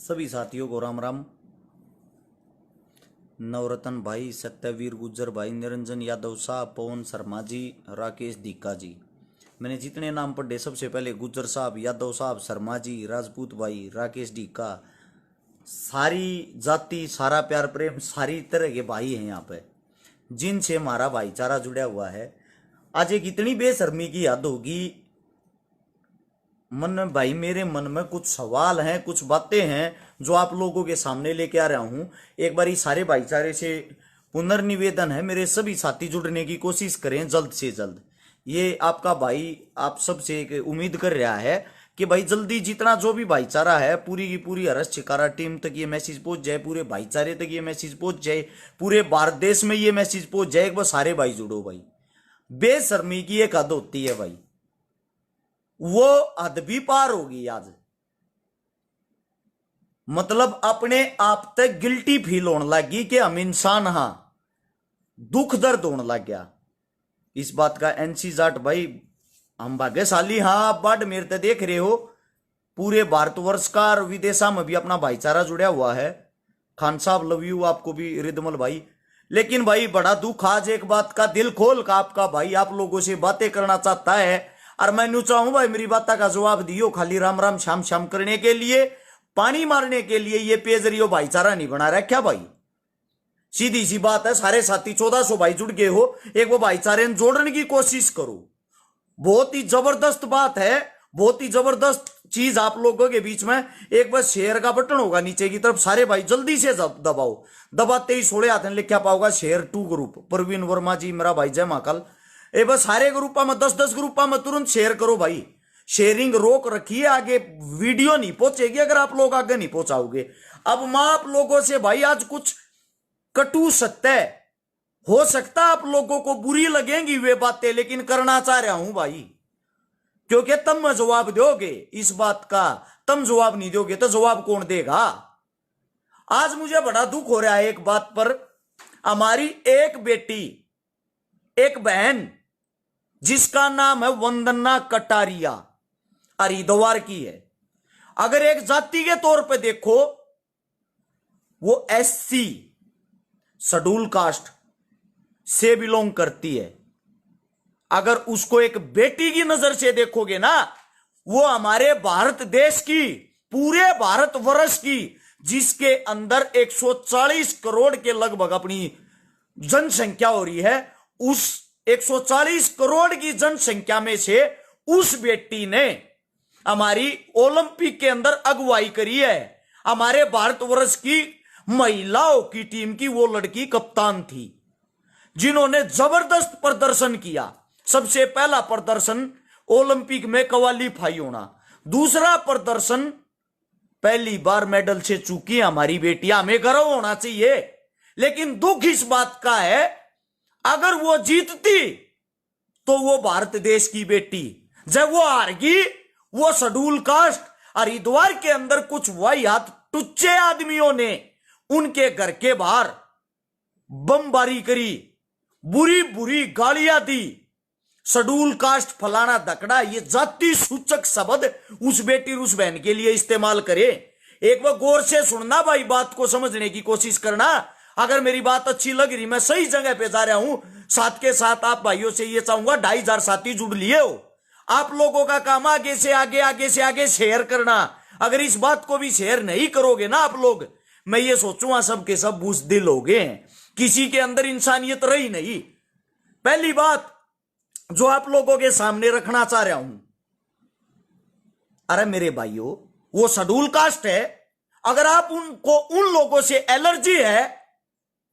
सभी साथियों को राम राम। नवरत्न भाई, सत्यवीर गुज्जर भाई, निरंजन यादव साहब, पवन शर्मा जी, राकेश दीका जी, मैंने जितने नाम पढ़े सबसे पहले गुज्जर साहब, यादव साहब, शर्मा जी, राजपूत भाई, राकेश डीका, सारी जाति, सारा प्यार प्रेम, सारी तरह के भाई हैं यहाँ पे जिनसे हमारा भाईचारा जुड़ा हुआ है। आज एक इतनी बेशर्मी की हद होगी मन में भाई, मेरे मन में कुछ सवाल हैं, कुछ बातें हैं जो आप लोगों के सामने लेके आ रहा हूं। एक बार सारे भाईचारे से पुनर्निवेदन है, मेरे सभी साथी जुड़ने की कोशिश करें जल्द से जल्द। ये आपका भाई आप सबसे एक उम्मीद कर रहा है कि भाई जल्दी जितना जो भी भाईचारा है पूरी की पूरी हरस छिकारा टीम तक ये मैसेज पहुंच जाए, पूरे भाईचारे तक ये मैसेज पहुंच जाए, पूरे भारत देश में ये मैसेज पहुंच जाए। एक बार सारे भाई जुड़ो भाई। बेशर्मी की एक हद होती है भाई, वो हद भी पार होगी आज। मतलब अपने आप तक गिल्टी फील होने लगी कि हम इंसान, हां दुख दर्द होने लग गया इस बात का। एनसी जाट भाई हम भाग्यशाली, हाँ आप बाड़मेर ते देख रहे हो, पूरे भारतवर्ष का और विदेशा में भी अपना भाईचारा जुड़ा हुआ है। खान साहब लव यू, आपको भी रिदमल भाई। लेकिन भाई बड़ा दुख आज एक बात का, दिल खोल का आपका भाई आप लोगों से बातें करना चाहता है और मैं न्यू चाहूं भाई मेरी बात का जवाब दियो। खाली राम राम श्याम श्याम करने के लिए, पानी मारने के लिए ये पेज रियो भाईचारा नहीं बना रहा क्या भाई? सीधी सी बात है, सारे साथी 1400 भाई जुड़ गए हो, एक वो भाईचारे जोड़ने की कोशिश करो। बहुत ही जबरदस्त बात है, बहुत ही जबरदस्त चीज आप लोगों के बीच में। एक बार शेयर का बटन होगा नीचे की तरफ, सारे भाई जल्दी से दबाओ। दबाते ही सोड़े हाथ में लिखा पाओगा share to group. Praveen Verma ji मेरा भाई जय महाकाल। ए बस सारे ग्रुपा में 10-10 ग्रुपा में तुरंत शेयर करो भाई। शेयरिंग रोक रखिए, आगे वीडियो नहीं पहुंचेगी अगर आप लोग आगे नहीं पहुंचाओगे। अब मैं आप लोगों से भाई आज कुछ कटु सत्य हो सकता आप लोगों को बुरी लगेंगी वे बातें, लेकिन करना चाह रहा हूं भाई, क्योंकि तुम जवाब दोगे इस बात का। तुम जवाब नहीं दोगे तो जवाब कौन देगा? आज मुझे बड़ा दुख हो रहा है एक बात पर। हमारी एक बेटी, एक बहन जिसका नाम है वंदना कटारिया, हरिद्वार की है। अगर एक जाति के तौर पे देखो, वो एससी शेड्यूल कास्ट से बिलोंग करती है। अगर उसको एक बेटी की नजर से देखोगे ना, वो हमारे भारत देश की, पूरे भारतवर्ष की, जिसके अंदर 140 करोड़ के लगभग अपनी जनसंख्या हो रही है, उस 140 करोड़ की जनसंख्या में से उस बेटी ने हमारी ओलंपिक के अंदर अगुवाई करी है। हमारे भारतवर्ष की महिलाओं की टीम की वो लड़की कप्तान थी, जिन्होंने जबरदस्त प्रदर्शन किया। सबसे पहला प्रदर्शन ओलंपिक में क्वालीफाई होना, दूसरा प्रदर्शन पहली बार मेडल से चूकी हमारी बेटियां। हमें गर्व होना चाहिए, लेकिन दुख इस बात का है अगर वो जीतती तो वो भारत देश की बेटी, जब वो हार गई वो शेड्यूल कास्ट हरिद्वार के अंदर कुछ वाहियात टुच्चे आदमियों ने उनके घर के बाहर बमबारी करी, बुरी बुरी गालियां दी, शेड्यूल कास्ट फलाना दकड़ा, ये जाति सूचक शब्द उस बेटी उस बहन के लिए इस्तेमाल करे। एक बार गौर से सुनना भाई, बात को समझने की कोशिश करना। अगर मेरी बात अच्छी लग रही, मैं सही जगह पे जा रहा हूं, साथ के साथ आप भाइयों से ये चाहूंगा 2500 साथी जुड़ लिए हो। आप लोगों का काम आगे से आगे, आगे से आगे शेयर करना। अगर इस बात को भी शेयर नहीं करोगे ना आप लोग, मैं ये सोचूंगा सबके सब बुज़दिल हो गए हैं, किसी के अंदर इंसानियत रही नहीं। पहली बात जो आप लोगों के सामने रखना चाह रहा हूं, अरे मेरे भाइयों, वो शेड्यूल कास्ट है। अगर आप उनको, उन लोगों से एलर्जी है,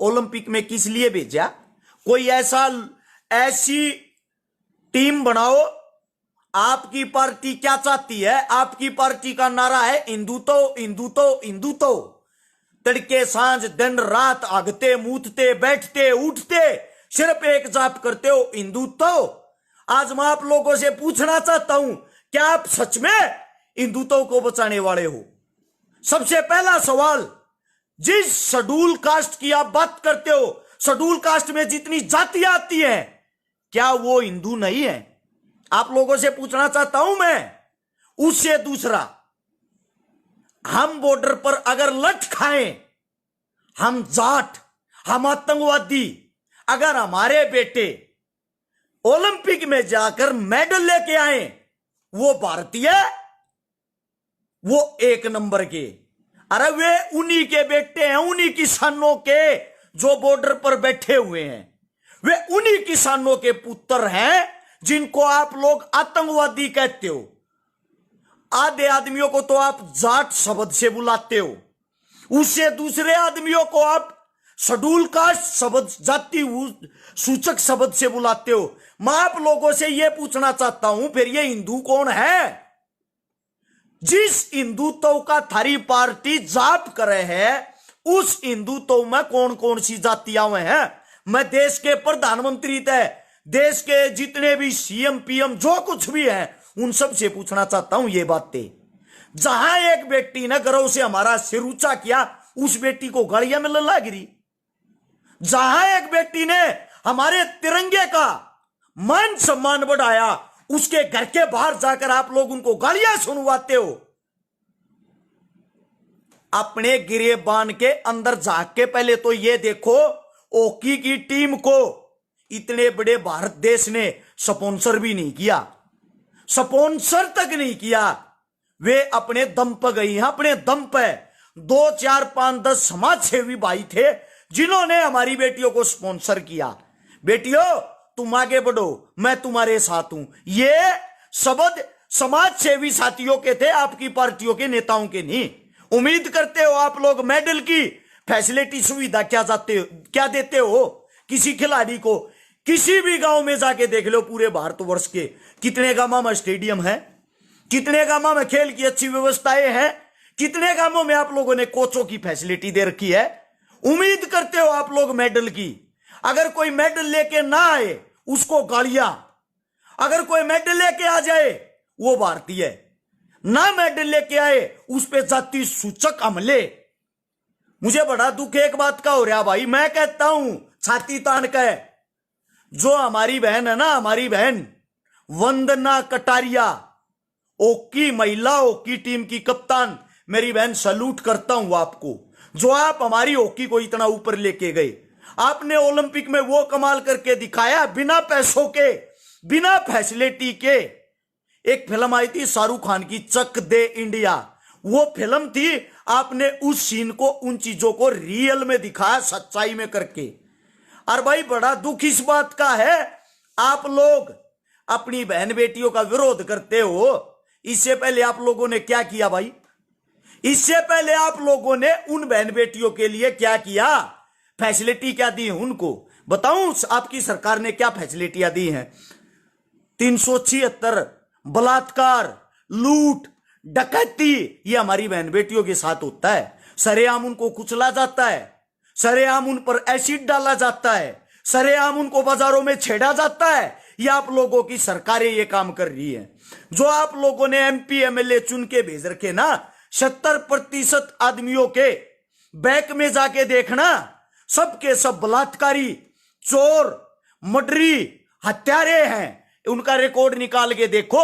ओलंपिक में किस लिए भेजा? कोई ऐसी टीम बनाओ। आपकी पार्टी क्या चाहती है? आपकी पार्टी का नारा है हिंदुत्व, हिंदुत्व, हिंदुत्व। तड़के सांझ दिन रात आगते मूतते बैठते उठते सिर्फ एक जाप करते हो, हिंदुत्व। आज मैं आप लोगों से पूछना चाहता हूं, क्या आप सच में हिंदुत्व को बचाने वाले हो? सबसे पहला सवाल, जिस शेड्यूल कास्ट की आप बात करते हो, शेड्यूल कास्ट में जितनी जातियां आती हैं, क्या वो हिंदू नहीं है? आप लोगों से पूछना चाहता हूं मैं। उससे दूसरा, हम बॉर्डर पर अगर लठ खाएं, हम जाट, हम आतंकवादी, अगर हमारे बेटे ओलंपिक में जाकर मेडल लेके आए, वो भारतीय, वो एक नंबर के। अरे वे उन्हीं के बेटे हैं, उन्हीं किसानों के जो बॉर्डर पर बैठे हुए हैं। वे उन्हीं किसानों के पुत्र हैं जिनको आप लोग आतंकवादी कहते हो। आधे आदमियों को तो आप जाट शब्द से बुलाते हो, उससे दूसरे आदमियों को आप शेड्यूल कास्ट शब्द, जाति सूचक शब्द से बुलाते हो। मैं आप लोगों से यह पूछना चाहता हूं, फिर ये हिंदू कौन है? जिस हिंदुत्व का थारी पार्टी जाप करे है, उस हिंदुत्व में कौन कौन सी जातियां हुए हैं? मैं देश के प्रधानमंत्री तय, देश के जितने भी सीएम पीएम जो कुछ भी है, उन सब से पूछना चाहता हूं ये बातें। जहां एक बेटी ने गर्व से हमारा सिर ऊंचा किया, उस बेटी को गालियां मिलने लग रही। जहां एक बेटी ने हमारे तिरंगे का मान सम्मान बढ़ाया, उसके घर के बाहर जाकर आप लोग उनको गालियां सुनवाते हो। अपने गिरेबान के अंदर झांक के पहले तो ये देखो, हॉकी की टीम को इतने बड़े भारत देश ने स्पॉन्सर भी नहीं किया, स्पॉन्सर तक नहीं किया। वे अपने दम पर गई हैं, अपने दम पे 2 4 5 10 समाज सेवी भाई थे जिन्होंने हमारी बेटियों को स्पॉन्सर किया। बेटियों तुम आगे बढ़ो, मैं तुम्हारे साथ हूं। ये शब्द समाज सेवी साथियों के थे, आपकी पार्टियों के नेताओं के नहीं। उम्मीद करते हो आप लोग मेडल की फैसिलिटी सुविधा क्या देते हो किसी खिलाड़ी को? किसी भी गांव में जाके देख लो, पूरे भारतवर्ष के कितने गांवों में स्टेडियम है, कितने गांवों में खेल की अच्छी व्यवस्थाएं हैं, कितने गांवों में आप लोगों ने कोचों की फैसिलिटी दे रखी है। उम्मीद करते हो आप लोग मेडल की। अगर कोई मेडल लेके ना आए उसको गालियां, अगर कोई मेडल लेके आ जाए वो भारतीय है, ना मेडल लेके आए उस पे जाति सूचक हमले। मुझे बड़ा दुख एक बात का हो रहा भाई, मैं कहता हूं छाती तान के, जो हमारी बहन है ना, हमारी बहन वंदना कटारिया, हॉकी महिला हॉकी टीम की कप्तान, मेरी बहन सैल्यूट करता हूं आपको, जो आप हमारी हॉकी को इतना ऊपर लेके गए। आपने ओलंपिक में वो कमाल करके दिखाया, बिना पैसों के, बिना फैसिलिटी के। एक फिल्म आई थी शाहरुख खान की, चक दे इंडिया, वो फिल्म थी। आपने उस सीन को, उन चीजों को रियल में दिखाया, सच्चाई में करके। और भाई बड़ा दुख इस बात का है, आप लोग अपनी बहन बेटियों का विरोध करते हो। इससे पहले आप लोगों ने क्या किया भाई? इससे पहले आप लोगों ने उन बहन बेटियों के लिए क्या किया? फैसिलिटी क्या दी उनको? बताऊं आपकी सरकार ने क्या फैसिलिटियां दी हैं? 376 बलात्कार, लूट, डकैती, ये हमारी बहन बेटियों के साथ होता है। सरेआम उनको कुचला जाता है, सरेआम उन पर एसिड डाला जाता है, सरेआम उनको बाजारों में छेड़ा जाता है। ये आप लोगों की सरकारें ये काम कर रही है। जो आप लोगों ने एमपी एमएलए चुन के भेज रखे ना, 70% आदमियों के बैक में जाके देखना, सबके सब बलात्कारी, चोर, मर्डरी, हत्यारे हैं। उनका रिकॉर्ड निकाल के देखो,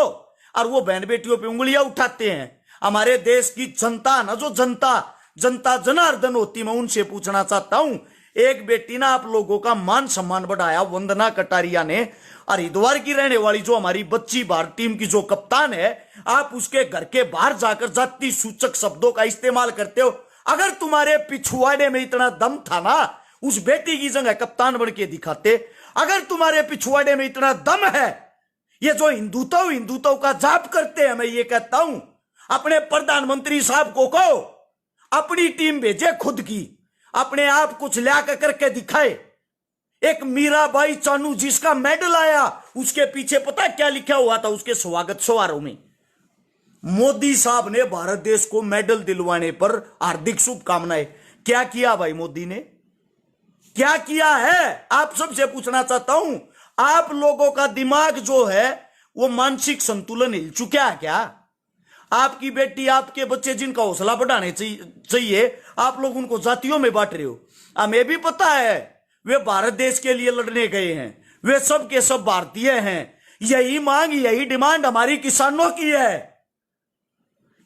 और वो बहन बेटियों पे उंगलियां उठाते हैं। हमारे देश की जनता ना, जो जनता जनार्दन होती, मैं उनसे पूछना चाहता हूं, एक बेटी ना आप लोगों का मान सम्मान बढ़ाया, वंदना कटारिया ने। हरिद्वार की रहने वाली जो हमारी बच्ची भारत टीम की जो कप्तान है, आप उसके घर के बाहर जाकर जाति सूचक शब्दों का इस्तेमाल करते हो। अगर तुम्हारे पिछवाड़े में इतना दम था ना, उस बेटी की जगह कप्तान बन के दिखाते। अगर तुम्हारे पिछवाड़े में इतना दम है, ये जो हिंदुत्व का जाप करते हैं, मैं ये कहता हूं अपने प्रधानमंत्री साहब को कहो अपनी टीम भेजे खुद की, अपने आप कुछ ला करके दिखाए। एक मीराबाई चानू जिसका मेडल आया, उसके पीछे पता क्या लिखा हुआ था? उसके स्वागत समारोह में मोदी साहब ने भारत देश को मेडल दिलवाने पर हार्दिक शुभकामनाएं। क्या किया भाई मोदी ने? क्या किया है? आप सबसे पूछना चाहता हूं, आप लोगों का दिमाग जो है वो मानसिक संतुलन हिल चुका है क्या? आपकी बेटी, आपके बच्चे जिनका हौसला बढ़ाने चाहिए, आप लोग उनको जातियों में बांट रहे हो। हमें भी पता है वे भारत देश के लिए लड़ने गए हैं, वे सब के सब भारतीय हैं। यही मांग, यही डिमांड हमारी किसानों की है।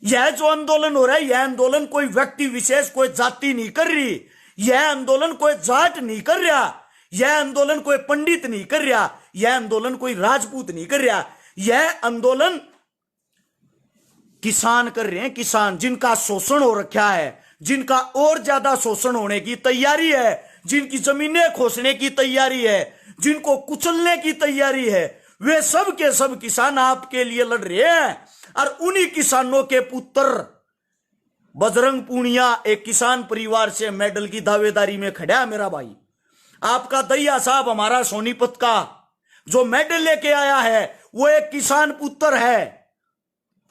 यह जो आंदोलन हो रहा है, यह आंदोलन कोई व्यक्ति विशेष, कोई जाति नहीं कर रही, यह आंदोलन कोई जाट नहीं कर रहा, यह आंदोलन कोई पंडित नहीं कर रहा, यह आंदोलन कोई राजपूत नहीं कर रहा, यह आंदोलन किसान कर रहे हैं। किसान जिनका शोषण हो रखा है, जिनका और ज्यादा शोषण होने की तैयारी है, जिनकी जमीनें खोसने की तैयारी है, जिनको कुचलने की तैयारी है, वे सब के सब किसान आपके लिए लड़ रहे हैं। और उन्हीं किसानों के पुत्र बजरंग पूनिया एक किसान परिवार से मेडल की दावेदारी में खड़ा है। मेरा भाई आपका दैया साहब, हमारा सोनीपत का जो मेडल लेके आया है वो एक किसान पुत्र है।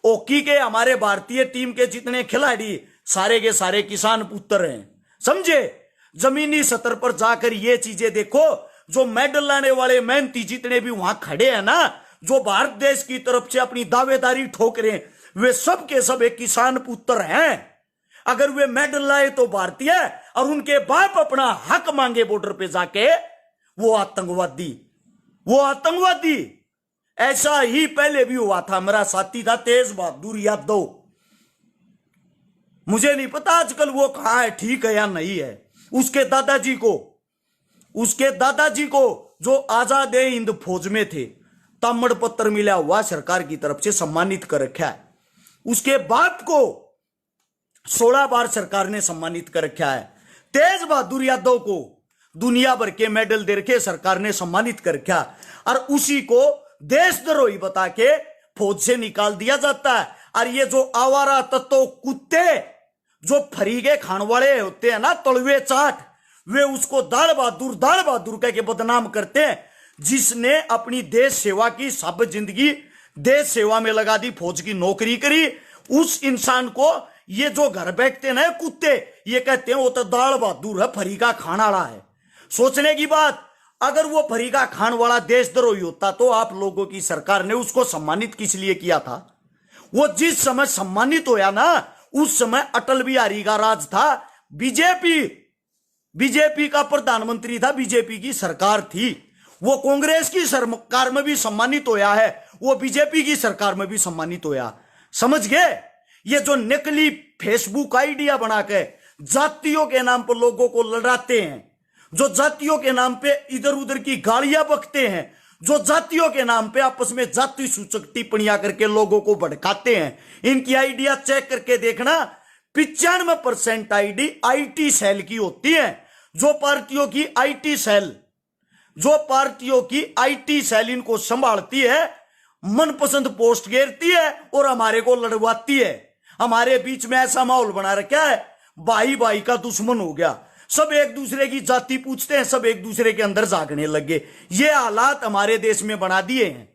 हॉकी के हमारे भारतीय टीम के जितने खिलाड़ी सारे के सारे किसान पुत्र हैं, समझे। जमीनी स्तर पर जाकर ये चीजें देखो, जो मेडल लाने वाले मेहनती जितने भी वहां खड़े हैं ना, जो भारत देश की तरफ से अपनी दावेदारी ठोक रहे हैं, वे सब के सब एक किसान पुत्र हैं। अगर वे मेडल लाए तो भारतीय, और उनके बाप अपना हक मांगे बॉर्डर पे जाके, वो आतंकवादी, वो आतंकवादी। ऐसा ही पहले भी हुआ था। मेरा साथी था तेज बहादुर यादव, मुझे नहीं पता आजकल वो कहां है, ठीक है या नहीं है। उसके दादाजी को जो आजाद हिंद फौज में थे, ताम्र पत्र मिला हुआ सरकार की तरफ से, सम्मानित कर रखा है। उसके बाप को 16 बार सरकार ने सम्मानित कर रखा है। तेज बहादुर यादव को दुनिया भर के मेडल दे रखे सरकार ने सम्मानित कर रखा, और उसी को देशद्रोही बता के फौज से निकाल दिया जाता है। और ये जो आवारा तत्व कुत्ते, जो फरीगे खान वाले होते हैं ना, तलवे चाट, वे उसको दाल बहादुर कह के बदनाम करते हैं। जिसने अपनी देश सेवा की, सब जिंदगी देश सेवा में लगा दी, फौज की नौकरी करी, उस इंसान को ये जो घर बैठते ना कुत्ते, ये कहते हैं वो तो दाल बहादुर है, फरीका खान वाला है। सोचने की बात, अगर वो फरीका खान वाला देशद्रोही होता तो आप लोगों की सरकार ने उसको सम्मानित किस लिए किया था? वो जिस समय सम्मानित होया ना, उस समय अटल बिहारी का राज था, बीजेपी का प्रधानमंत्री था, बीजेपी की सरकार थी। वो कांग्रेस की सरकार में भी सम्मानित होया है, वो बीजेपी की सरकार में भी सम्मानित होया। समझ गए? ये जो नकली फेसबुक आइडिया बना के जातियों के नाम पर लोगों को लड़ाते हैं, जो जातियों के नाम पे इधर उधर की गालियां बकते हैं, जो जातियों के नाम पे आपस में जाति सूचक टिप्पणियां करके लोगों को भड़काते हैं, इनकी आइडिया चेक करके देखना। 95% आईटी सेल की होती है। जो पार्टियों की आईटी सेल इनको संभालती है, मनपसंद पोस्ट घेरती है और हमारे को लड़वाती है। हमारे बीच में ऐसा माहौल बना रखा है, भाई भाई का दुश्मन हो गया, सब एक दूसरे की जाति पूछते हैं, सब एक दूसरे के अंदर झांकने लगे। ये हालात हमारे देश में बना दिए हैं।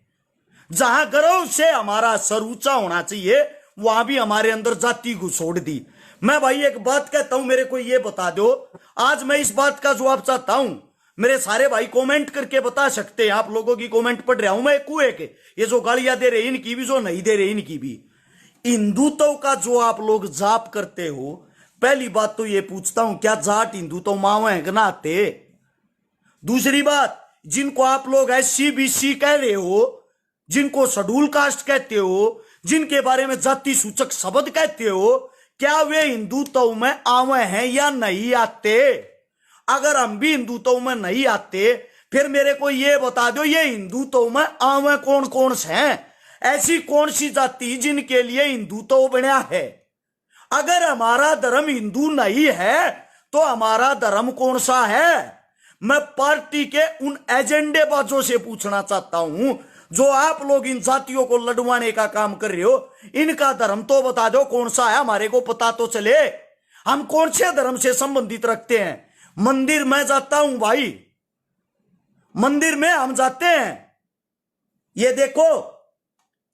जहां गर्व से हमारा सर ऊंचा होना चाहिए, वहां भी हमारे अंदर जाति घुसोड़ दी। मैं भाई एक बात कहता हूं, मेरे को ये बता दो, आज मैं इस बात का जवाब चाहता हूं। मेरे सारे भाई कमेंट करके बता सकते हैं, आप लोगों की कमेंट पढ़ रहा हूं मैं, कुएं के ये जो गालियां दे रहे इनकी भी, जो नहीं दे रहे इनकी भी। हिंदुत्व का जो आप लोग जाप करते हो, पहली बात तो ये पूछता हूं, क्या जाट हिंदुत्व मावे हैं कि ना आते? दूसरी बात, जिनको आप लोग SC/BC कह रहे हो, जिनको शेड्यूल कास्ट कहते हो, जिनके बारे में जाति सूचक शब्द कहते हो, क्या वे हिंदुत्व में आवे हैं या नहीं आते? अगर हम भी हिंदुत्व में नहीं आते, फिर मेरे को ये बता दो, ये हिंदुत्व में आवे कौन कौन से हैं? ऐसी कौन सी जाति जिनके लिए हिंदुत्व बना है? अगर हमारा धर्म हिंदू नहीं है तो हमारा धर्म कौन सा है? मैं पार्टी के उन एजेंडेबाजों से पूछना चाहता हूं, जो आप लोग इन जातियों को लड़वाने का काम कर रहे हो, इनका धर्म तो बता दो कौन सा है, हमारे को पता तो चले। हम कौन से धर्म से संबंधित रखते हैं? मंदिर में जाता हूं भाई, मंदिर में हम जाते हैं। ये देखो,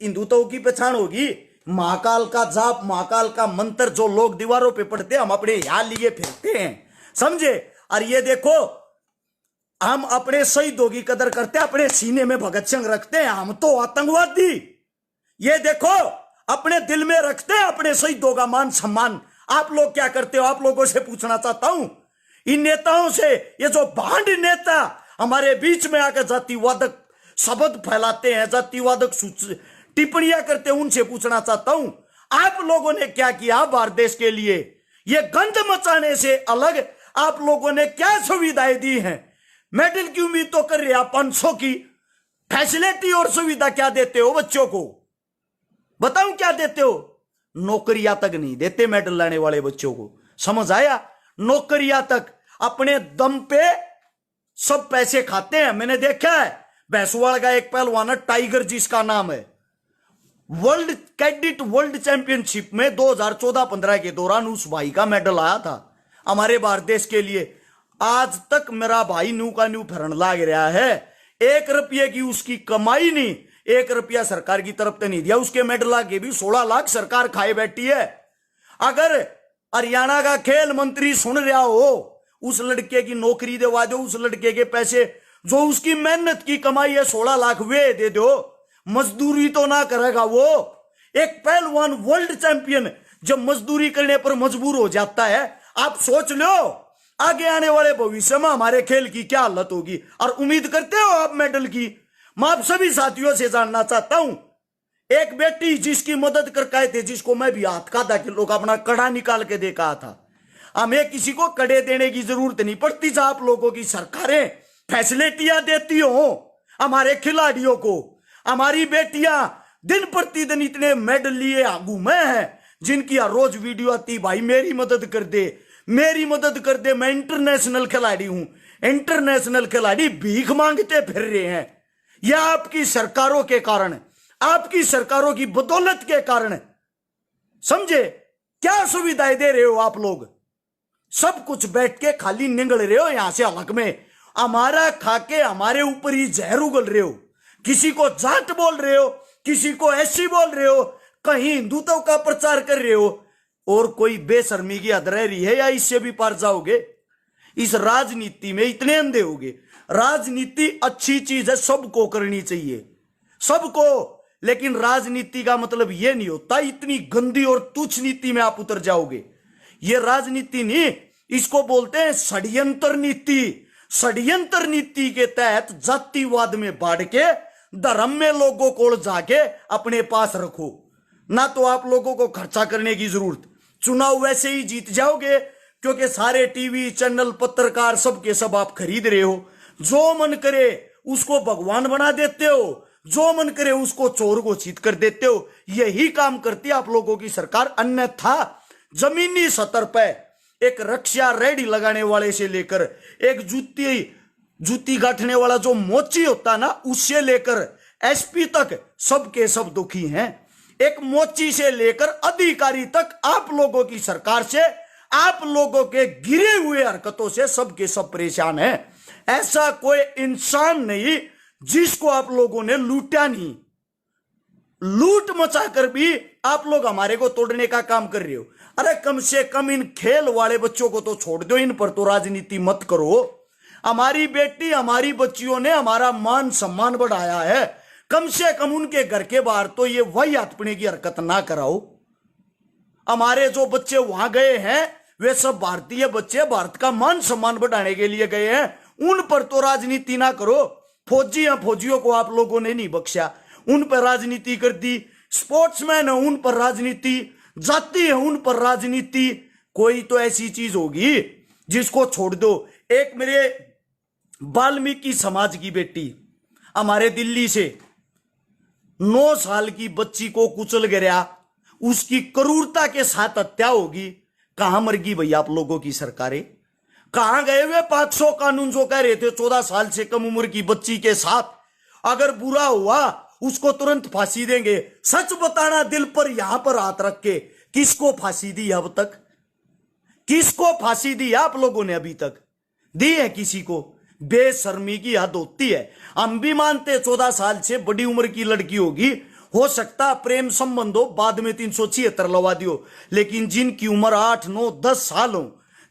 हिंदुत्व की पहचान होगी महाकाल का जाप, महाकाल का मंत्र जो लोग दीवारों पे पढ़ते हैं, हम अपने यहां लिए फिरते हैं, समझे? और ये देखो, हम अपने शहीदों की कदर करते हैं, अपने सीने में भगत सिंह रखते हैं, हम तो आतंकवादी। ये देखो, अपने दिल में रखते हैं अपने शहीदों का मान सम्मान। आप लोग क्या करते हो? आप लोगों से पूछना चाहता हूं, इन नेताओं से, ये जो भांड नेता हमारे बीच में आकर जातिवादक शब्द फैलाते हैं, जातिवादक टिप्पणियां करते हैं, उनसे पूछना चाहता हूं, आप लोगों ने क्या किया भारत देश के लिए? ये गंद मचाने से अलग आप लोगों ने क्या सुविधाएं दी हैं? मेडल की उम्मीद तो कर रहे 500 की फैसिलिटी और सुविधा क्या देते हो बच्चों को? बताऊं क्या देते हो? नौकरियां तक नहीं देते मेडल लाने वाले बच्चों को। समझ आया? नौकरियां तक अपने दम पे सब पैसे खाते हैं। मैंने देखा है भैंसवाड़ का एक पहलवान है टाइगर जिसका नाम है, वर्ल्ड कैडेट वर्ल्ड चैंपियनशिप में 2014-15 के दौरान उस भाई का मेडल आया था हमारे भारत देश के लिए। आज तक मेरा भाई न्यू का न्यू फिरन लाग रहा है। 1 रुपये की उसकी कमाई नहीं, 1 रुपया सरकार की तरफ से नहीं दिया। उसके मेडल आगे भी 16 लाख सरकार खाए बैठी है। अगर हरियाणा का खेल मंत्री सुन रहा हो, उस लड़के की नौकरी दिलवा दो, उस लड़के के पैसे जो उसकी मेहनत की कमाई है 16 लाख वे दे दो। मजदूरी तो ना करेगा वो। एक पहलवान वर्ल्ड चैंपियन जब मजदूरी करने पर मजबूर हो जाता है, आप सोच लो आगे आने वाले भविष्य में हमारे खेल की क्या हालत होगी। और उम्मीद करते हो आप मेडल की? मैं आप सभी साथियों से जानना चाहता हूं, एक बेटी जिसकी मदद कर आए थे, जिसको मैं भी हाथ का 10 किलो का अपना कड़ा निकाल के देखा था। हमें किसी को कड़े देने की जरूरत नहीं पड़ती। जब आप लोगों की सरकारें फैसिलिटियां देती हो हमारे खिलाड़ियों को, हमारी बेटियां दिन प्रतिदिन इतने मेडल लिए आगू में हैं, जिनकी हर रोज वीडियो आती, भाई मेरी मदद कर दे, मेरी मदद कर दे, मैं इंटरनेशनल खिलाड़ी हूं। इंटरनेशनल खिलाड़ी भीख मांगते फिर रहे हैं। यह आपकी सरकारों के कारण, आपकी सरकारों की बदौलत के कारण। समझे? क्या सुविधाएं दे रहे हो आप लोग? सब कुछ बैठ के खाली निगल रहे हो यहां से हलक में। हमारा खाके हमारे ऊपर ही जहर उगल रहे हो। किसी को जाट बोल रहे हो, किसी को ऐसी बोल रहे हो, कहीं हिंदुत्व का प्रचार कर रहे हो। और कोई बेशर्मी की हद रह रही है या इससे भी पार जाओगे? इस राजनीति में इतने अंधे होगे। राजनीति अच्छी चीज है, सबको करनी चाहिए, सबको। लेकिन राजनीति का मतलब यह नहीं होता इतनी गंदी और तुच्छ नीति में आप उतर जाओगे। यह राजनीति नहीं, इसको बोलते हैं षड्यंत्र नीति। षड्यंत्र नीति के तहत जातिवाद में बांट के धर्म में लोगों को जाके अपने पास रखो। ना तो आप लोगों को खर्चा करने की जरूरत, चुनाव वैसे ही जीत जाओगे क्योंकि सारे टीवी चैनल पत्रकार सब के सब आप खरीद रहे हो। जो मन करे उसको भगवान बना देते हो, जो मन करे उसको चोर घोषित कर देते हो। यही काम करती है आप लोगों की सरकार। अन्यथा जमीनी सतर पर एक रक्षा रेडी लगाने वाले से लेकर एक जूती गांठने वाला जो मोची होता ना, उससे लेकर एसपी तक सबके सब दुखी हैं। एक मोची से लेकर अधिकारी तक आप लोगों की सरकार से, आप लोगों के गिरे हुए हरकतों से सबके सब परेशान हैं। ऐसा कोई इंसान नहीं जिसको आप लोगों ने लूटा नहीं। लूट मचाकर भी आप लोग हमारे को तोड़ने का काम कर रहे हो। अरे कम से कम इन खेल वाले बच्चों को तो छोड़ दो, इन पर तो राजनीति मत करो। हमारी बेटी, हमारी बच्चियों ने हमारा मान सम्मान बढ़ाया है। कम से कम उनके घर के बाहर तो ये वही हथपने की हरकत ना कराओ। हमारे जो बच्चे वहां गए हैं वे सब भारतीय बच्चे, भारत का मान सम्मान बढ़ाने के लिए गए हैं। उन पर तो राजनीति ना करो। फौजी या फौजियों को आप लोगों ने नहीं बख्शा, उन पर राजनीति कर दी। स्पोर्ट्समैन है उन पर राजनीति, जाति है उन पर राजनीति। कोई तो ऐसी चीज होगी जिसको छोड़ दो। एक मेरे वाल्मीकि समाज की बेटी हमारे दिल्ली से 9 साल की बच्ची को कुचल गिरा, उसकी क्रूरता के साथ हत्या होगी। कहां मर गई भैया आप लोगों की सरकारें? कहां गए वे 500 कानून जो कह रहे थे 14 साल से कम उम्र की बच्ची के साथ अगर बुरा हुआ उसको तुरंत फांसी देंगे? सच बताना दिल पर यहां पर हाथ रख के, किसको फांसी दी अब तक? किसको फांसी दी आप लोगों ने अभी तक? दी है किसी को? बेशर्मी की हद होती है। हम भी मानते 14 साल से बड़ी उम्र की लड़की होगी, हो सकता प्रेम संबंध हो, बाद में 376 लगा दियो। लेकिन जिनकी उम्र 8, 9, 10 साल हो,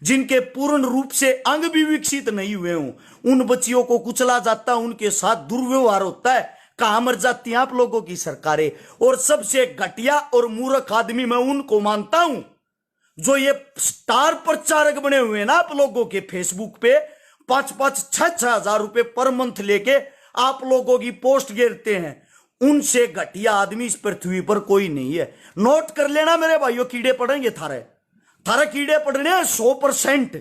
जिनके पूर्ण रूप से अंग भी विकसित नहीं हुए हों, उन बच्चियों को कुचला जाता, उनके साथ दुर्व्यवहार होता है। कहां मर जाती हैं आप लोगों की सरकारें? और सबसे घटिया और मूर्ख आदमी मैं उनको मानता हूं जो ये स्टार प्रचारक बने हुए हैं ना आप लोगों के फेसबुक पे, 5-5, 6-6 हजार रुपए पर मंथ लेके आप लोगों की पोस्ट गिरते हैं। उनसे घटिया आदमी इस पृथ्वी पर कोई नहीं है। नोट कर लेना मेरे भाइयों, कीड़े पड़ेंगे थारे, थारे कीड़े पड़ने 100%,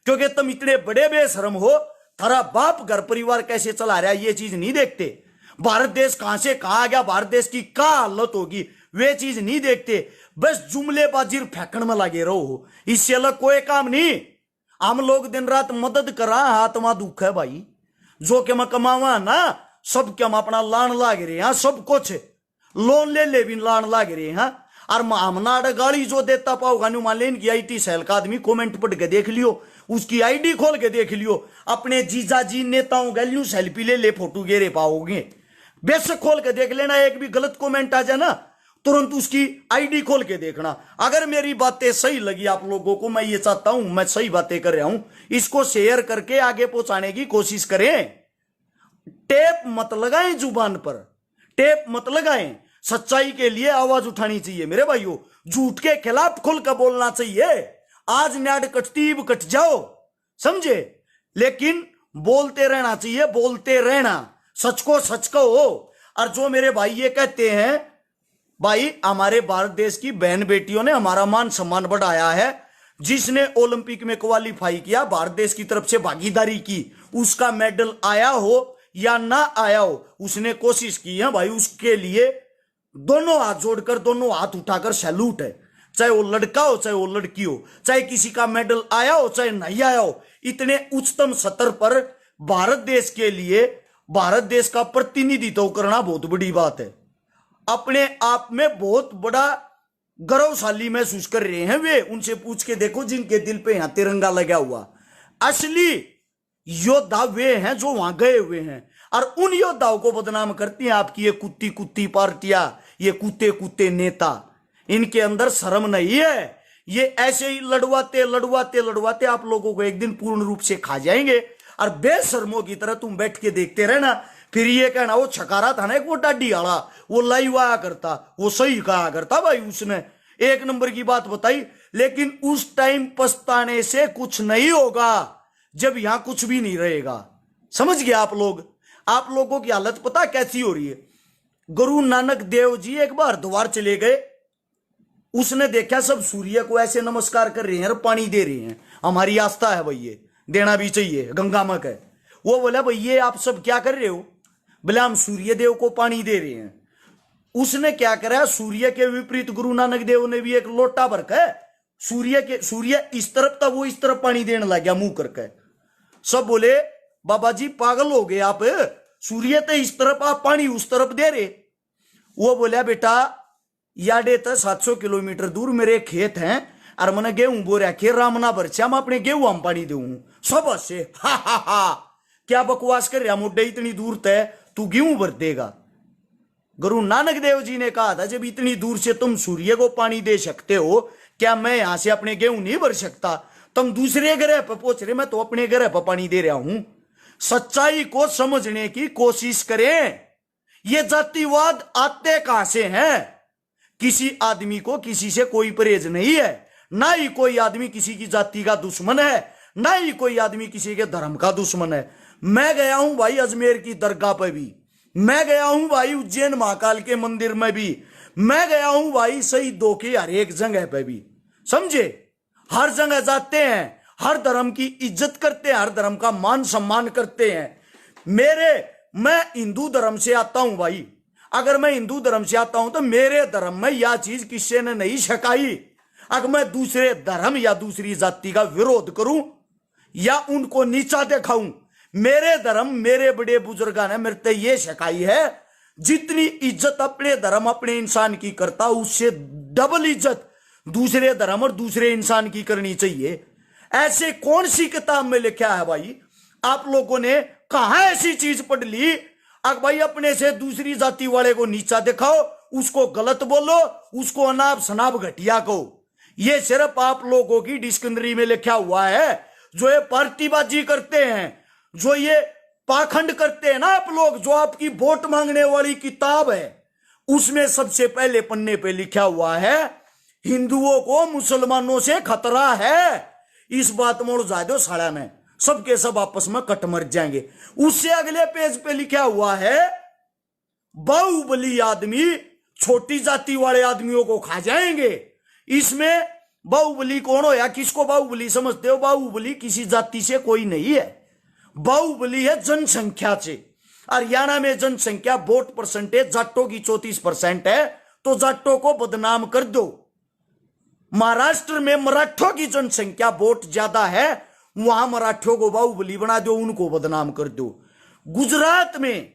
क्योंकि तुम इतने बड़े बेशरम हो। थारा बाप घर परिवार कैसे चला रहा है ये चीज नहीं देखते। भारत देश कहां से कहां आ गया, भारत देश की क्या हालत होगी वे चीज नहीं देखते। बस जुमलेबाजी फेंकण में लगे रहो, इससे अलग कोई काम नहीं। हम लोग दिन रात मदद करा, हाथ में दुख है भाई। जो कि मैं कमावा ना सब के हम अपना लान लाग रहे हैं, सब कुछ लोन ले भी लान लाग रहे हैं। और हमना गाली जो देता पाओगा नु मान लेन की IT सेल का आदमी कमेंट पढ़ के देख लियो, उसकी ID खोल के देख लियो, अपने जीजा जी नेताओं गैल्यू सेल्फी ले फोटो गेरे पाओगे। बेशक खोल के देख लेना, एक भी गलत कमेंट आ जाए ना तुरंत उसकी ID खोल के देखना। अगर मेरी बातें सही लगी आप लोगों को, मैं ये चाहता हूं, मैं सही बातें कर रहा हूं, इसको शेयर करके आगे पहुंचाने की कोशिश करें। टेप मत लगाएं जुबान पर, टेप मत लगाएं। सच्चाई के लिए आवाज उठानी चाहिए मेरे भाइयों, झूठ के खिलाफ खुलकर बोलना चाहिए। आज नाड़ कटती कट जाओ, समझे, लेकिन बोलते रहना चाहिए, बोलते रहना, सच को सच कहो। और जो मेरे भाई ये कहते हैं भाई हमारे भारत देश की बहन बेटियों ने हमारा मान सम्मान बढ़ाया है, जिसने ओलंपिक में क्वालिफाई किया, भारत देश की तरफ से भागीदारी की, उसका मेडल आया हो या ना आया हो, उसने कोशिश की है भाई, उसके लिए दोनों हाथ जोड़कर, दोनों हाथ उठाकर सैल्यूट है। चाहे वो लड़का हो चाहे वो लड़की हो, चाहे किसी का मेडल आया हो चाहे नहीं आया हो, इतने उच्चतम स्तर पर भारत देश के लिए भारत देश का प्रतिनिधित्व करना बहुत बड़ी बात है। अपने आप में बहुत बड़ा गौरवशाली महसूस कर रहे हैं वे। उनसे पूछ के देखो जिनके दिल पे यहां तिरंगा लगा हुआ, असली योद्धा वे हैं जो वहां गए हुए हैं। और उन योद्धाओं को बदनाम करती हैं आपकी ये कुत्ती कुत्ती पार्टियां, ये कुत्ते कुत्ते नेता। इनके अंदर शर्म नहीं है। ये ऐसे ही लड़वाते लड़वाते लड़वाते आप लोगों को एक दिन पूर्ण रूप से खा जाएंगे। और बेशर्मों की तरह तुम बैठ के देखते रहना, फिर ये कहना वो छकारा था ना एक वो डाडी आला, वो लाइव आया करता, वो सही कहा करता भाई, उसने एक नंबर की बात बताई। लेकिन उस टाइम पछताने से कुछ नहीं होगा जब यहां कुछ भी नहीं रहेगा। समझ गए आप लोग? आप लोगों की हालत पता कैसी हो रही है। गुरु नानक देव जी एक बार द्वार चले गए, उसने देखा सब सूर्य को ऐसे नमस्कार कर रहे हैं और पानी दे रहे हैं। हमारी आस्था है भाई, ये देना भी चाहिए, गंगा मां है। वो बोला भाई ये आप सब क्या कर रहे हो? बोले हम सूर्य देव को पानी दे रहे हैं। उसने क्या करा, सूर्य के विपरीत गुरु नानक देव ने भी एक लोटा भर के सूर्य इस तरफ था, वो इस तरफ पानी देने लग गया मुंह करके। सब बोले बाबा जी पागल हो गए आप, सूर्य तो इस तरफ आप पानी उस तरफ दे रहे। वो बोला बेटा याडे तो 700 किलोमीटर दूर मेरे खेत हैं और मैंने गेहूं बो रखे, रामना भरचा मैं अपने गेहूं हम पानी दूं सब से। हा हा हा क्या बकवास कर रहा मुड्डे, इतनी दूर तय तू गेहूं भर देगा। गुरु नानक देव जी ने कहा था जब इतनी दूर से तुम सूर्य को पानी दे सकते हो, क्या मैं यहां से अपने गेहूं नहीं भर सकता? तुम दूसरे ग्रह पर पहुंच रहे, मैं तो अपने ग्रह पर पानी दे रहा हूं। सच्चाई को समझने की कोशिश करें। ये जातिवाद आते कहां से हैं? किसी आदमी को किसी से कोई परहेज नहीं है, ना ही कोई आदमी किसी की जाति का दुश्मन है, ना ही कोई आदमी किसी के धर्म का दुश्मन है। मैं गया हूं भाई अजमेर की दरगाह पर भी, मैं गया हूं भाई उज्जैन महाकाल के मंदिर में भी, मैं गया हूं भाई शहीदों की हर एक जगह पे भी। समझे? हर जगह जाते हैं, हर धर्म की इज्जत करते हैं, हर धर्म का मान सम्मान करते हैं। मैं हिंदू धर्म से आता हूं भाई, अगर मैं हिंदू धर्म से आता हूं तो मेरे धर्म में यह चीज किसी ने नहीं सिखाई। अगर मैं दूसरे धर्म या दूसरी जाति का विरोध करूं या उनको नीचा दिखाऊं, मेरे धर्म मेरे बड़े बुजुर्गों ने मेरे से ये सिखाई है, जितनी इज्जत अपने धर्म अपने इंसान की करता उससे डबल इज्जत दूसरे धर्म और दूसरे इंसान की करनी चाहिए। ऐसे कौन सी किताब में लिखा है भाई? आप लोगों ने कहां ऐसी चीज पढ़ ली? अगर भाई अपने से दूसरी जाति वाले को नीचा दिखाओ, उसको गलत बोलो, उसको अनाप शनाप घटिया कहो। ये सिर्फ आप लोगों की डिक्शनरी में लिखा हुआ है। जो ये पार्टीबाजी करते हैं, जो ये पाखंड करते हैं ना आप लोग, जो आपकी वोट मांगने वाली किताब है उसमें सबसे पहले पन्ने पे लिखा हुआ है हिंदुओं को मुसलमानों से खतरा है। इस बात मोड़ जा दो साड़ा में, सबके सब आपस में कट मर जाएंगे। उससे अगले पेज पे लिखा हुआ है बाहुबली आदमी छोटी जाति वाले आदमियों को खा जाएंगे। इसमें बाहुबली कौन हो या किसको बाहुबली समझते हो? बाहुबली किसी जाति से कोई नहीं है, बाहुबली है जनसंख्या से। हरियाणा में जनसंख्या वोट परसेंटेज जाटों की 34% है, तो जाटों को बदनाम कर दो। महाराष्ट्र में मराठों की जनसंख्या वोट ज्यादा है, वहां मराठों को बाहुबली बना दो, उनको बदनाम कर दो। गुजरात में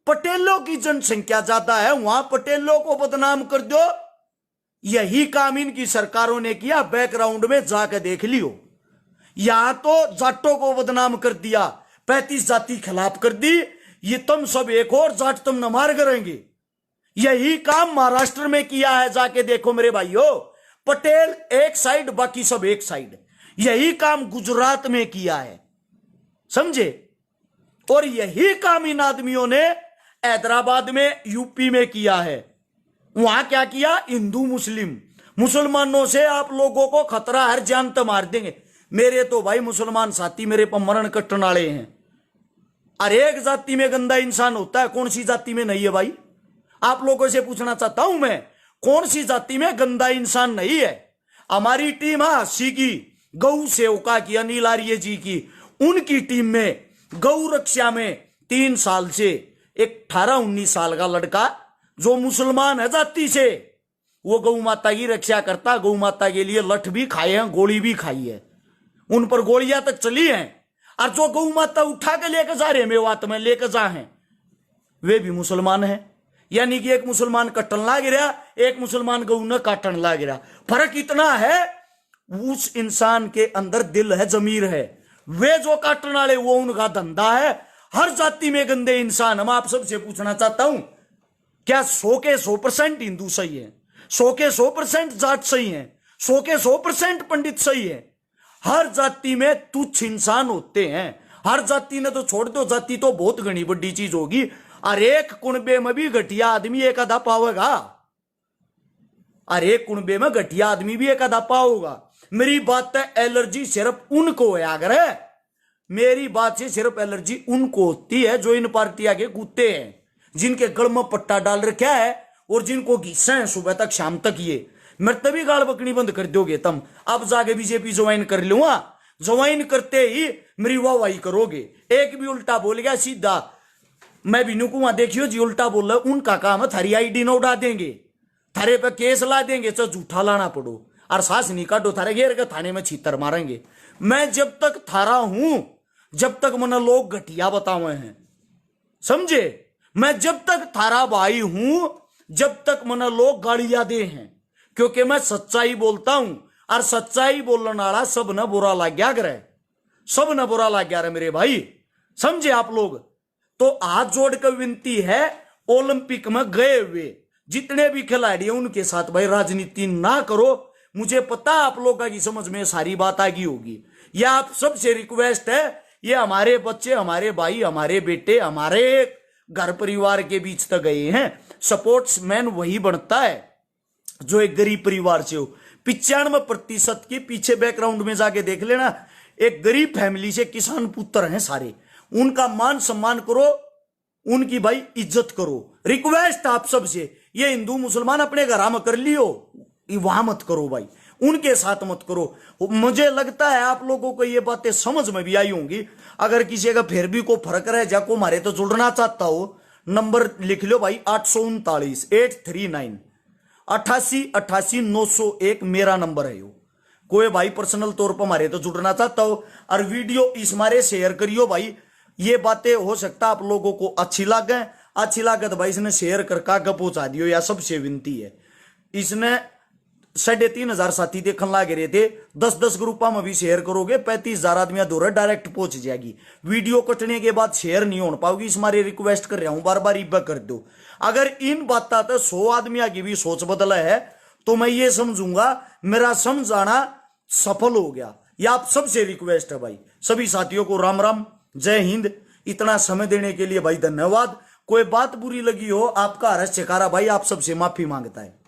पटेलों की जनसंख्या ज्यादा है, वहां पटेलों को बदनाम कर दो। यही काम इनकी सरकारों ने किया, बैकग्राउंड में जाकर देख लियो। यहां तो जाटों को बदनाम कर दिया, 35 जाति खिलाफ कर दी, ये तुम सब एक और जाट तुम न मार करेंगे। यही काम महाराष्ट्र में किया है, जाके देखो मेरे भाइयों, पटेल एक साइड बाकी सब एक साइड। यही काम गुजरात में किया है, समझे? और यही काम इन आदमियों ने हैदराबाद में, यूपी में किया है। वहां क्या किया? हिंदू मुस्लिम, मुसलमानों से आप लोगों को खतरा, हर जान तो मार देंगे। मेरे तो भाई मुसलमान साथी मेरे पर मरण कट्टन वाले हैं। हर एक जाति में गंदा इंसान होता है, कौन सी जाति में नहीं है भाई? आप लोगों से पूछना चाहता हूं मैं, कौन सी जाति में गंदा इंसान नहीं है? हमारी टीम सी की गौ सेवका की, अनिल आर्य जी की, उनकी टीम में गौ रक्षा में 3 साल से एक 18-19 साल का लड़का जो मुसलमान है जाति से, वो गौ माता की रक्षा करता, गौ माता के लिए लठ भी खाए हैं, गोली भी खाई है, उन पर गोलियां तक चली हैं। और जो गौ माता उठा के लेकर जा रहे मेवात में लेकर जा हैं, वे भी मुसलमान हैं। यानी कि एक मुसलमान कट्टन ला गिरा, एक मुसलमान गौ न काटन ला गिरा। फर्क इतना है, उस इंसान के अंदर दिल है, जमीर है। वे जो काटने वाले वो उनका धंधा है। हर जाति में गंदे इंसान। हम आप सबसे पूछना चाहता हूं, क्या 100 के 100% हिंदू सही है? 100 के 100% जाट सही है? 100 के 100% पंडित सही है? हर जाति में तुच्छ इंसान होते हैं। हर जाति ने तो छोड़ दो, जाति तो बहुत घनी बड़ी चीज होगी। और एक कुणबे में भी घटिया आदमी एक आधा पावेगा। और एक कुणबे में घटिया आदमी भी एक आधा पाओगा। मेरी बात है, एलर्जी सिर्फ उनको है। अगर है मेरी बात से, सिर्फ एलर्जी उनको होती है जो इन पार्टियां के कुत्ते हैं, जिनके गल में पट्टा डाल रखा है और जिनको घिसा है सुबह तक शाम तक। ये मैं तभी गाल बकनी बंद कर दोगे तुम। अब जाके बीजेपी ज्वाइन कर लूंगा, ज्वाइन करते ही मेरी वाहवाही करोगे। एक भी उल्टा बोल गया सीधा मैं भी नुकूंगा, देखियो जी उल्टा बोल रहा, उनका काम है थारी आईडी न उड़ा देंगे, थारे पे केस ला देंगे, चाहे झूठा लाना पड़ो, और सांस नहीं काटो थारे घेर के थाने में छीतर मारेंगे। मैं जब तक थारा हूं, जब तक मन लोग घटिया बतावे हैं, समझे? मैं जब तक थारा भाई हूं, जब तक मन लोग गालियां दे हैं, क्योंकि मैं सच्चाई बोलता हूं। और सच्चाई बोलने वाला सब न बुरा लग गया करे, सब न बुरा लग गया रे मेरे भाई, समझे आप लोग? तो हाथ जोड़कर विनती है, ओलंपिक में गए हुए जितने भी खिलाड़ी हैं उनके साथ भाई राजनीति ना करो। मुझे पता आप लोगों की समझ में सारी बात आ गई होगी। यह आप सबसे रिक्वेस्ट है, ये हमारे बच्चे, हमारे भाई, हमारे बेटे, हमारे घर परिवार के बीच तक गए हैं। सपोर्ट्समैन वही बनता है जो एक गरीब परिवार से हो। 95% के पीछे बैकग्राउंड में जाके देख लेना, एक गरीब फैमिली से किसान पुत्र हैं सारे। उनका मान सम्मान करो, उनकी भाई इज्जत करो। रिक्वेस्ट आप सबसे, ये हिंदू मुसलमान अपने घर में कर लियो, वहां मत करो भाई, उनके साथ मत करो। मुझे लगता है आप लोगों को ये बातें समझ में भी आई होंगी। अगर किसी का फिर भी को फर्क रह जा, को मारे तो जुड़ना चाहता हो, नंबर लिख लो भाई, 839 839 88 88 901 मेरा नंबर है। कोई भाई पर्सनल तौर पर मारे तो जुड़ना चाहता हो, और वीडियो इस मारे शेयर करियो भाई। ये बातें हो सकता आप लोगों को अच्छी लगे, अच्छी लगे तो भाई इसने शेयर करके आगे पहुंचा दियो, या सबसे विनती है। इसने 3,500 साथी देखने लगे रहे थे, 10-10 ग्रुपा में भी शेयर करोगे, 35,000 आदमी दूर डायरेक्ट पहुंच जाएगी। वीडियो कटने के बाद शेयर नहीं हो पाओगी, इस मारे रिक्वेस्ट कर रहा हूं, बार बार इब्बा कर दो। अगर इन बातों तो 100 आदमी की भी सोच बदला है तो मैं ये समझूंगा मेरा समझाना सफल हो गया। ये आप सबसे रिक्वेस्ट है भाई। सभी साथियों को राम राम, जय हिंद। इतना समय देने के लिए भाई धन्यवाद। कोई बात बुरी लगी हो, आपका हर्ष चकारा भाई आप सबसे माफी मांगता है।